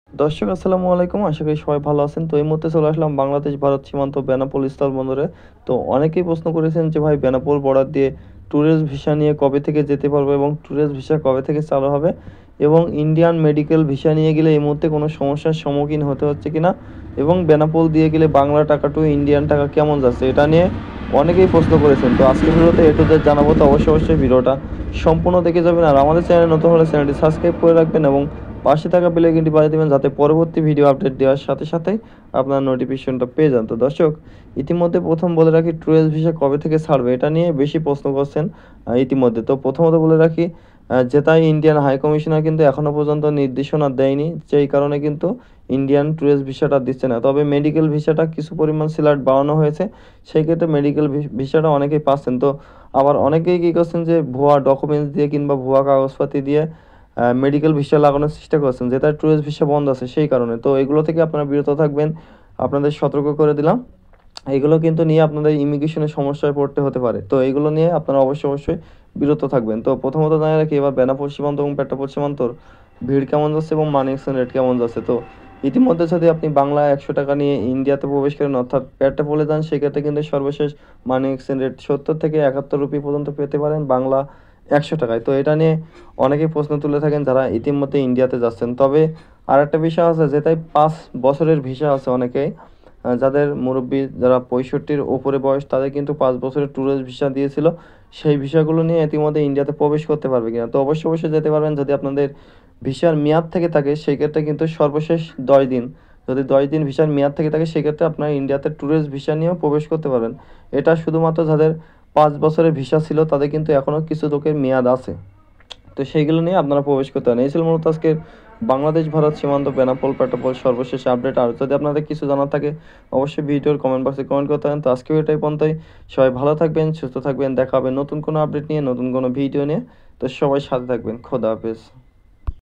দর্শক আসসালামু আলাইকুম। আশা করি সবাই ভালো আছেন। তো এই মুহূর্তে চলে আসলাম বাংলাদেশ ভারত সীমান্ত বেনাপোল স্থলবন্দরে। তো অনেকেই প্রশ্ন করেছেন যে ভাই বেনাপোল বর্ডার দিয়ে ট্যুরিস্ট ভিসা নিয়ে কবে থেকে যেতে পারবো এবং ট্যুরিস্ট ভিসা কবে থেকে চালু হবে এবং ইন্ডিয়ান মেডিকেল ভিসা নিয়ে গেলে এই মুহূর্তে কোনো সমস্যার সম্মুখীন হতে হচ্ছে কিনা এবং বেনাপোল দিয়ে গেলে বাংলা টাকা টু ইন্ডিয়ান টাকা কেমন যাচ্ছে এটা নিয়ে অনেকেই প্রশ্ন করেছেন। তো আজকের ভিডিওতে এ টু জেড জানাবো। তো অবশ্যই ভিডিওটা সম্পূর্ণ দেখে যাবেন আর আমাদের চ্যানেলে নতুন হলে চ্যানেলটি সাবস্ক্রাইব করে রাখবেন এবং পাশে থাকা বেল আইকনটি বাজিয়ে দেবেন যাতে পরবর্তী ভিডিও আপডেট দেওয়ার সাথে সাথেই আপনার নোটিফিকেশনটা পেয়ে যান। তো দর্শক ইতিমধ্যে প্রথম বলে রাখি ট্যুরিস্ট ভিসা কবে থেকে ছাড়বে এটা নিয়ে বেশি প্রশ্ন করছেন ইতিমধ্যে। তো প্রথমত বলে রাখি যেটাই ইন্ডিয়ান হাই কমিশনার কিন্তু এখনও পর্যন্ত নির্দেশনা দেয়নি, যেই কারণে কিন্তু ইন্ডিয়ান ট্যুরিস্ট ভিসাটা দিচ্ছে না। তবে মেডিকেল ভিসাটা কিছু পরিমাণ সিলাট বাড়ানো হয়েছে, সেই ক্ষেত্রে মেডিকেল ভিসাটা অনেকেই পাচ্ছেন। তো আবার অনেকেই কী করছেন যে ভুয়া ডকুমেন্টস দিয়ে কিংবা ভুয়া কাগজপাতি দিয়ে মেডিকেল ভিসা লাগানোর চেষ্টা করছেন, যেটা ট্যুরিস্ট ভিসা বন্ধ আছে সেই কারণে। তো এগুলো থেকে আপনারা বিরত থাকবেন, আপনাদের সতর্ক করে দিলাম। এগুলো কিন্তু নিয়ে আপনাদের ইমিগ্রেশনের সমস্যায় পড়তে হতে পারে। তো এগুলো নিয়ে আপনারা অবশ্যই বিরত থাকবেন। তো প্রথমত জানিয়ে রাখি এবার বেনাপোল সীমান্ত এবং পেট্রাপোল সীমান্তর ভিড় কেমন যাচ্ছে এবং মানি এক্সচেঞ্জ রেট কেমন যাচ্ছে। তো ইতিমধ্যে যদি আপনি বাংলা 100 টাকা নিয়ে ইন্ডিয়াতে প্রবেশ করেন অর্থাৎ পেট্রাপোলে যান, সেক্ষেত্রে কিন্তু সর্বশেষ মানি এক্সচেঞ্জ রেট 70 থেকে 71 রুপি পর্যন্ত পেতে পারেন বাংলা 100 টাকায়। তো এটা নিয়ে অনেকেই প্রশ্ন তুলে থাকেন যারা ইতিমধ্যে ইন্ডিয়াতে যাচ্ছেন। তবে আর একটা বিষয় আছে, যেটাই 5 বছরের ভিসা আছে অনেকেই, যাদের মুরব্বি যারা 65-র ওপরে বয়স তাদের কিন্তু 5 বছরের ট্যুরিস্ট ভিসা দিয়েছিল। সেই ভিসাগুলো নিয়ে ইতিমধ্যে ইন্ডিয়াতে প্রবেশ করতে পারবে কিনা। তো অবশ্যই যেতে পারবেন যদি আপনাদের ভিসার মেয়াদ থেকে থাকে, সেই ক্ষেত্রে কিন্তু সর্বশেষ 10 দিন, যদি 10 দিন ভিসার মেয়াদ থেকে থাকে সেক্ষেত্রে আপনারা ইন্ডিয়াতে ট্যুরিস্ট ভিসা নিয়েও প্রবেশ করতে পারবেন। এটা শুধুমাত্র যাদের 5 বছরের ভিসা ছিল তাদের কিন্তু এখনও কিছু লোকের মেয়াদ আছে। তো সেইগুলো নিয়ে আপনারা প্রবেশ করতে পারেন। এই ছিল মূলত আজকের বাংলাদেশ ভারত সীমান্ত বেনাপোল পেট্রাপোল সর্বশেষ আপডেট। আর যদি আপনাদের কিছু জানার থাকে অবশ্যই ভিডিওর কমেন্ট বক্সে কমেন্ট করতে পারেন। তো আজকে এটাই পর্যন্তই। সবাই ভালো থাকবেন, সুস্থ থাকবেন। দেখা হবে নতুন কোনো আপডেট নিয়ে, নতুন কোনো ভিডিও নিয়ে। তো সবাই সাথে থাকবেন। খোদা হাফেজ।